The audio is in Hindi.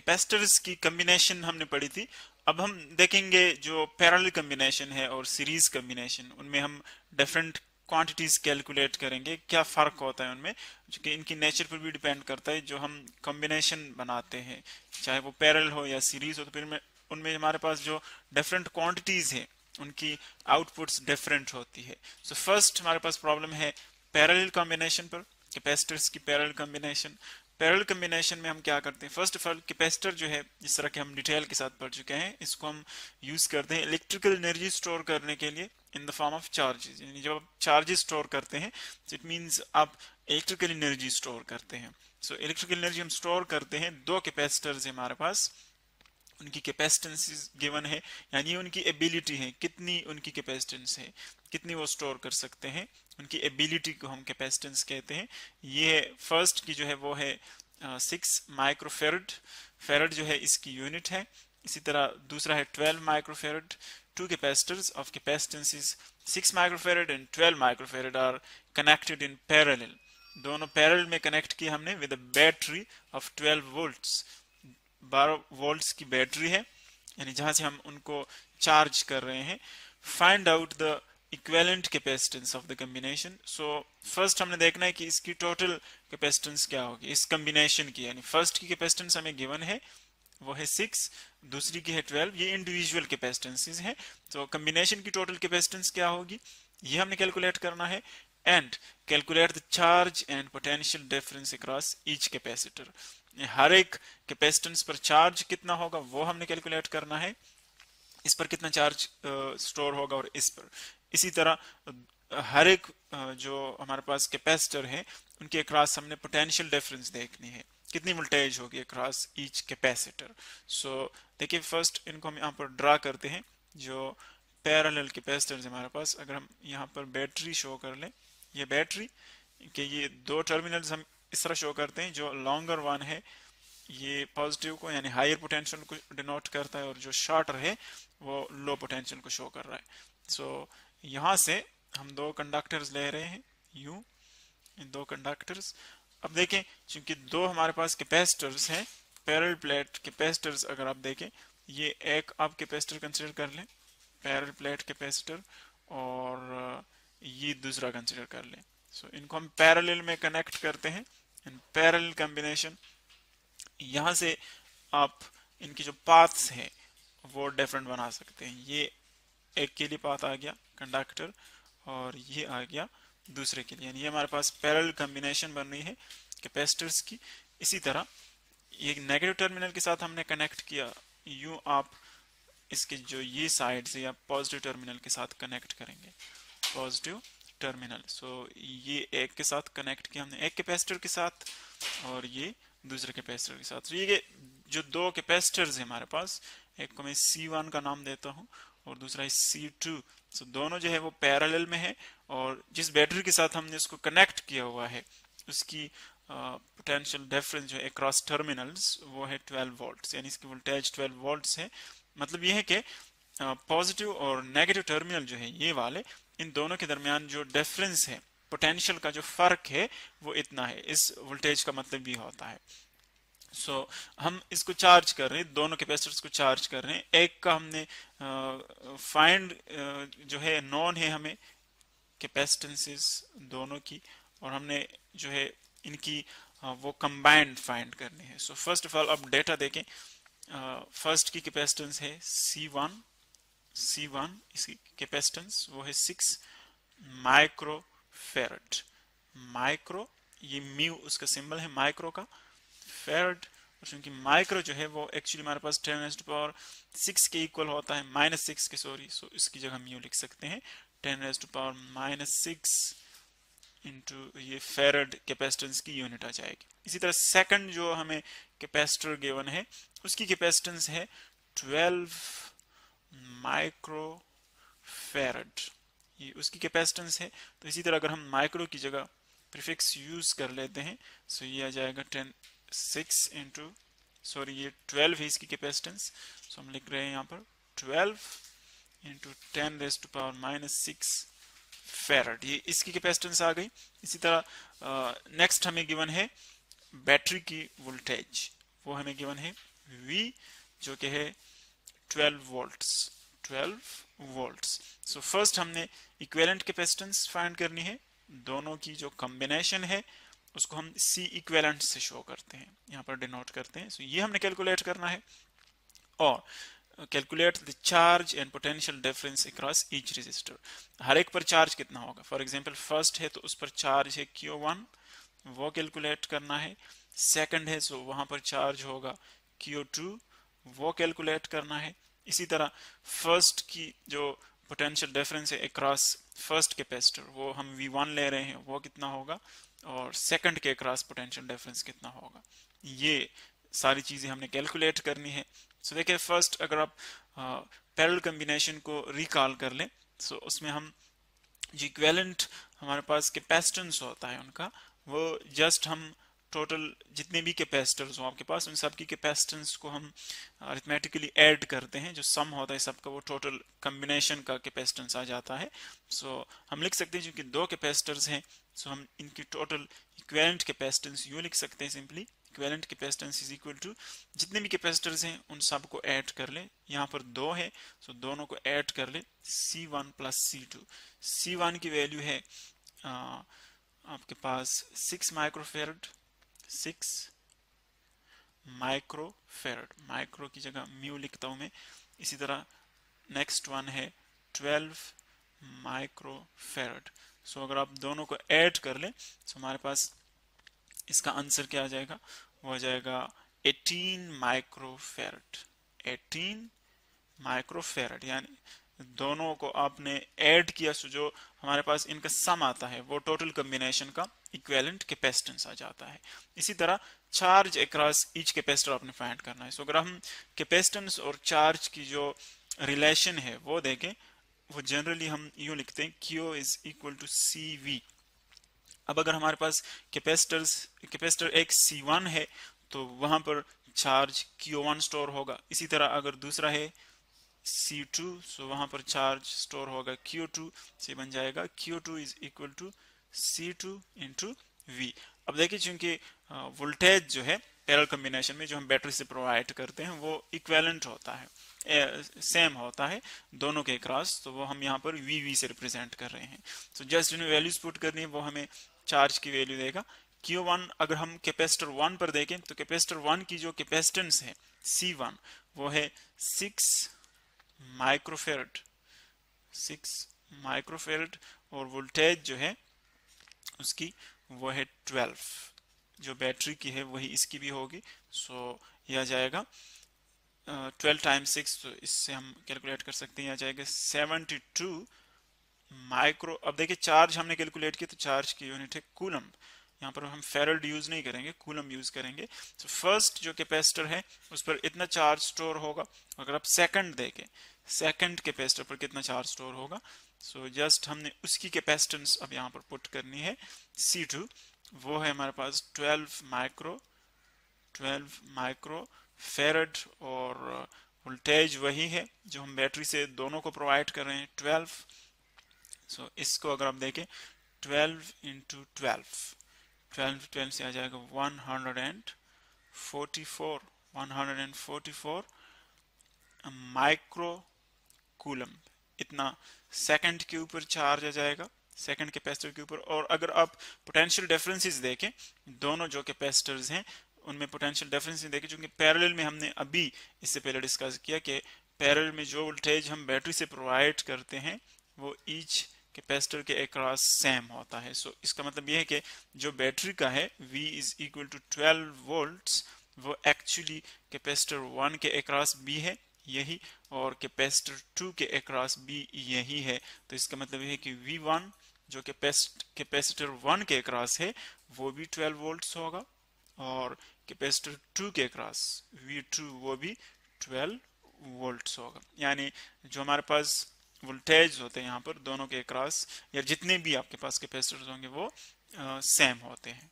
कैपेसिटर्स की कॉम्बिनेशन हमने पढ़ी थी। अब हम देखेंगे जो पैरेलल कॉम्बिनेशन है और सीरीज कॉम्बिनेशन, उनमें हम डिफरेंट क्वांटिटीज कैलकुलेट करेंगे, क्या फर्क होता है उनमें, जो कि इनकी नेचर पर भी डिपेंड करता है। जो हम कॉम्बिनेशन बनाते हैं, चाहे वो पैरेलल हो या सीरीज हो, तो फिर उनमें हमारे पास जो डिफरेंट क्वांटिटीज है उनकी आउटपुट्स डिफरेंट होती है। सो फर्स्ट हमारे पास प्रॉब्लम है पैरेलल कॉम्बिनेशन पर, कैपेसिटर्स की पैरेलल कॉम्बिनेशन। पैरेलल कॉम्बिनेशन में हम क्या करते हैं, फर्स्ट ऑफ ऑल कैपेसिटर जो है, जिस तरह के हम डिटेल के साथ पढ़ चुके हैं, इसको हम यूज करते हैं इलेक्ट्रिकल एनर्जी स्टोर करने के लिए in the form of charges. यानी जब आप चार्जेस स्टोर करते हैं, इट मींस आप इलेक्ट्रिकल एनर्जी स्टोर करते हैं। सो इलेक्ट्रिकल एनर्जी हम स्टोर करते हैं, दो कैपेसिटर्स है हमारे पास, उनकी कैपेसिटेंस गिवन है, यानी उनकी एबिलिटी है, कितनी उनकी कैपेसिटेंस है, कितनी वो स्टोर कर सकते हैं, उनकी एबिलिटी को हम कैपेसिटेंस कहते हैं। ये फर्स्ट की जो है वो है 6 माइक्रोफेरड, फेरड जो है इसकी यूनिट है। इसी तरह दूसरा है 12 microfarad. Two capacitors of capacitance is 6 microfarad and 12 microfarad are connected in parallel. दोनों पैरेलल में कनेक्ट किए हमने with a battery of 12 volts. 12 volts की बैटरी है, यानी जहां से हम उनको चार्ज कर रहे हैं। Find out the equivalent capacitance of the combination. So first हमने देखना है कि इसकी टोटल कैपेसिटेंस क्या होगी इस कॉम्बिनेशन की। यानी फर्स्ट की कैपेसिटेंस हमें गिवन है, वो है 6, दूसरी की है 12, ये इंडिविजुअल कैपेसिटेंसेस हैं। तो कॉम्बिनेशन की टोटल कैपेसिटेंस क्या होगी, ये हमने कैलकुलेट करना है। And calculate the charge and potential difference across each capacitor. हर एक कैपेसिटेंस पर चार्ज कितना होगा वो हमने कैलकुलेट करना है, इस पर कितना चार्ज स्टोर होगा और इस पर। इसी तरह हर एक जो हमारे पास कैपेसिटर है उनके अक्रॉस हमने पोटेंशियल डिफरेंस देखनी है, कितनी वोल्टेज होगी अक्रॉस ईच कैपेसिटर। सो देखिए फर्स्ट इनको हम यहाँ पर ड्रा करते हैं। जो पैरेलल कैपेसिटर्स हमारे पास, अगर हम यहाँ पर बैटरी शो कर लें, ये बैटरी के ये दो टर्मिनल्स हम इस तरह शो करते हैं। जो लॉन्गर वन है ये पॉजिटिव को यानी हायर पोटेंशियल को डिनोट करता है, और जो शॉर्टर है वो लो पोटेंशियल को शो कर रहा है। सो यहाँ से हम दो कंडक्टर्स ले रहे हैं, यूं इन दो कंडक्टर्स। अब देखें, चूंकि दो हमारे पास कैपेसिटर्स हैं, पैरेलल प्लेट कैपेसिटर्स, अगर आप देखें, ये एक आप कैपेसिटर कंसिडर कर लें, पैरेलल प्लेट कैपेसिटर, और ये दूसरा कंसिडर कर लें। सो इनको हम पैरेलल में कनेक्ट करते हैं इन पैरेलल कॉम्बिनेशन। यहाँ से आप इनकी जो पाथ्स हैं वो डिफरेंट बना सकते हैं। ये एक के लिए पाथ आ गया कंडक्टर, और ये आ गया दूसरे के लिए, यानी ये हमारे पास पैरेलल कॉम्बिनेशन बन रही है कैपेसिटर्स की। इसी तरह ये नेगेटिव टर्मिनल के साथ हमने कनेक्ट किया, यूं आप इसके जो ये साइड से या पॉजिटिव टर्मिनल के साथ कनेक्ट करेंगे, पॉजिटिव टर्मिनल। सो ये एक के साथ कनेक्ट किया हमने, एक कैपेसिटर के साथ, और ये दूसरे कैपेसिटर के साथ। तो ये जो दो कैपेसिटर्स है हमारे पास, एक को मैं C1 का नाम देता हूँ और दूसरा है C2। सो दोनों जो है वो पैरेलल में है, और जिस बैटरी के साथ हमने इसको कनेक्ट किया हुआ है उसकी पोटेंशियल डिफरेंस जो है अक्रॉस टर्मिनल्स वो है 12 वोल्ट्स, यानी इसकी वोल्टेज 12 वोल्ट्स है। मतलब ये है कि पॉजिटिव और नेगेटिव टर्मिनल जो है ये वाले, इन दोनों के दरमियान जो डिफरेंस है, पोटेंशियल का जो फर्क है वो इतना है, इस वोल्टेज का मतलब भी होता है। सो हम इसको चार्ज कर रहे हैं, दोनों कैपेसिटर्स को चार्ज कर रहे हैं। एक का हमने फाइंड जो है नॉन है हमें कैपेसिटेंसेस दोनों की, और हमने जो है इनकी वो कंबाइंड फाइंड करनी है। सो फर्स्ट ऑफ ऑल अब डेटा देखें। फर्स्ट की कैपेसिटेंस है C1, इसकी कैपेसिटेंस वो है 6 माइक्रोफेरड। माइक्रो, ये म्यू उसका सिंबल है माइक्रो का, फेरड, क्योंकि माइक्रो जो है वो एक्चुअली हमारे पास 10⁻6 के इक्वल होता है, -6 के, सॉरी। सो इसकी जगह म्यू लिख सकते हैं, 10⁻6 इंटू ये फेरड कैपेसिटेंस की यूनिट आ जाएगी। इसी तरह सेकंड जो हमें कैपेसिटर गिवन है उसकी कैपेसिटेंस है 12 माइक्रोफेरड, ये उसकी कैपेसिटेंस है। तो इसी तरह अगर हम माइक्रो की जगह प्रीफिक्स यूज कर लेते हैं, सो ये आ जाएगा 6 इंटू, सॉरी ये 12 है इसकी कैपेसिटेंस, सो हम लिख रहे हैं यहाँ पर 12 इंटू 10⁻⁻6 फेरड, ये इसकी कैपेसिटेंस आ गई। इसी तरह नेक्स्ट हमें गिवन है बैटरी की वोल्टेज, वो हमें गिवन है V जो कि है 12 वोल्ट्स, 12 वोल्ट्स। सो फर्स्ट हमने इक्विवेलेंट कैपेसिटेंस फाइंड करनी है, दोनों की जो कॉम्बिनेशन है उसको हम C इक्विवेलेंट से शो करते हैं, यहाँ पर डिनोट करते हैं। सो ये हमने कैलकुलेट करना है, और calculate the charge and potential difference across each resistor. हर एक पर चार्ज कितना होगा, फॉर एग्जांपल फर्स्ट है तो उस पर चार्ज है Q1, वो कैलकुलेट करना है। सेकंड है सो वहां पर चार्ज होगा Q2, वो कैलकुलेट करना है। इसी तरह फर्स्ट की जो पोटेंशियल डिफरेंस है अक्रॉस फर्स्ट कैपेसिटर, वो हम V1 ले रहे हैं, वो कितना होगा, और सेकंड के अक्रॉस पोटेंशियल डिफरेंस कितना होगा, ये सारी चीजें हमने कैलकुलेट करनी है। सो देखिए फर्स्ट अगर आप पैरेलल कॉम्बिनेशन को रिकॉल कर लें, सो उसमें हम जो इक्विवेलेंट हमारे पास कैपेसिटेंस होता है उनका, वो जस्ट हम टोटल जितने भी कैपेसिटर्स हो आपके पास उन सब की कैपेसिटेंस को हम अरिथमेटिकली ऐड करते हैं, जो सम होता है सबका वो टोटल कॉम्बिनेशन का कैपेसिटेंस आ जाता है। सो हम लिख सकते हैं क्योंकि दो कैपेसिटर्स हैं, सो हम इनकी टोटल इक्विवेलेंट कैपेसिटेंस यूं लिख सकते हैं simply, equivalent capacitance is equal to जितने भी कैपेसिटर्स हैं उन सब को ऐड कर ले, यहाँ पर दो है सो दोनों को ऐड कर ले, C1 प्लस C2। C1 की वैल्यू है आपके पास 6 माइक्रोफेरड, 6 माइक्रोफेरड, माइक्रो की जगह म्यू लिखता हूं मैं। इसी तरह नेक्स्ट वन है 12 माइक्रोफेरड। सो अगर आप दोनों को ऐड कर लें तो हमारे पास इसका आंसर क्या आ जाएगा, वो आ जाएगा 18 माइक्रोफेरड, 18 माइक्रोफेरड। यानी दोनों को आपने ऐड किया सो जो हमारे पास इनका सम आता है वो टोटल कॉम्बिनेशन का इक्विवेलेंट कैपेसिटेंस आ जाता है। इसी तरह चार्ज अक्रॉस ईच कैपेसिटर आपने फाइंड करना है। सो अगर हम कैपेसिटेंस और चार्ज की जो रिलेशन है वो देखें, वो जनरली हम यूं लिखते हैं Q is equal to CV। अब अगर हमारे पास कैपेसिटर एक C1 है तो वहां पर चार्ज Q1 स्टोर होगा। इसी तरह अगर दूसरा है C2 सो वहां पर चार्ज स्टोर होगा Q2, से बन जाएगा Q2 is equal to C2 into V। अब देखिए चूंकि वोल्टेज जो है पैरेलल कॉम्बिनेशन में जो हम बैटरी से प्रोवाइड करते हैं वो इक्विवेलेंट होता है, सेम होता है दोनों के क्रॉस, तो वो हम यहाँ पर VV से रिप्रेजेंट कर रहे हैं। तो जस्ट इन्हें वैल्यूज पुट करनी है, वो हमें चार्ज की वैल्यू देगा Q1। अगर हम कैपेसिटर 1 पर देखें तो कैपेसिटर 1 की जो कैपेसिटेंस है C1 वो है 6 माइक्रोफेरड, 6 माइक्रोफेरड, और वोल्टेज जो है उसकी वो है 12, जो बैटरी की है वही इसकी भी होगी। सो यह आ जाएगा 12 टाइम्स 6, तो इससे हम कैलकुलेट कर सकते हैं, आ जाएगा 72 माइक्रो। अब देखिए चार्ज हमने कैलकुलेट किया तो चार्ज की यूनिट है कूलम, यहाँ पर हम फेरड यूज नहीं करेंगे, कूलम यूज करेंगे। तो फर्स्ट जो कैपेसिटर है उस पर इतना चार्ज स्टोर होगा। अगर आप सेकंड देखें, सेकंड कैपेसिटर पर कितना चार्ज स्टोर होगा, सो जस्ट हमने उसकी कैपेसिटेंस अब यहाँ पर पुट करनी है C2, वो है हमारे पास 12 माइक्रो फेरड, और वोल्टेज वही है जो हम बैटरी से दोनों को प्रोवाइड कर रहे हैं 12। सो इसको अगर आप देखें 12 इंटू 12 से आ जाएगा 144 माइक्रो कूलम, इतना सेकंड के ऊपर चार्ज आ जाएगा, सेकंड कैपेसिटर के ऊपर। और अगर आप पोटेंशियल डिफरेंसेस देखें, दोनों जो कैपेसिटर्स हैं उनमें पोटेंशियल डिफरेंसेस देखें, क्योंकि पैरेलल में हमने अभी इससे पहले डिस्कस किया कि पैरेलल में जो वोल्टेज हम बैटरी से प्रोवाइड करते हैं वो ईच कैपेसिटर के अक्रॉस सेम होता है। सो इसका मतलब यह है कि जो बैटरी का है V is equal to 12 volts, वो एक्चुअली कैपेसिटर 1 के अक्रॉस भी है यही, और कैपेसिटर 2 के अक्रॉस भी यही है। तो इसका मतलब यह है कि V1 जो कैपेसिटर 1 के अक्रॉस है वो भी 12 वोल्ट्स होगा, और कैपेसिटर 2 के अक्रॉस V2 वो भी 12 वोल्ट्स होगा। यानी जो हमारे पास वोल्टेज होते हैं यहाँ पर दोनों के अक्रॉस, या जितने भी आपके पास कैपेसिटर्स होंगे वो सेम होते हैं।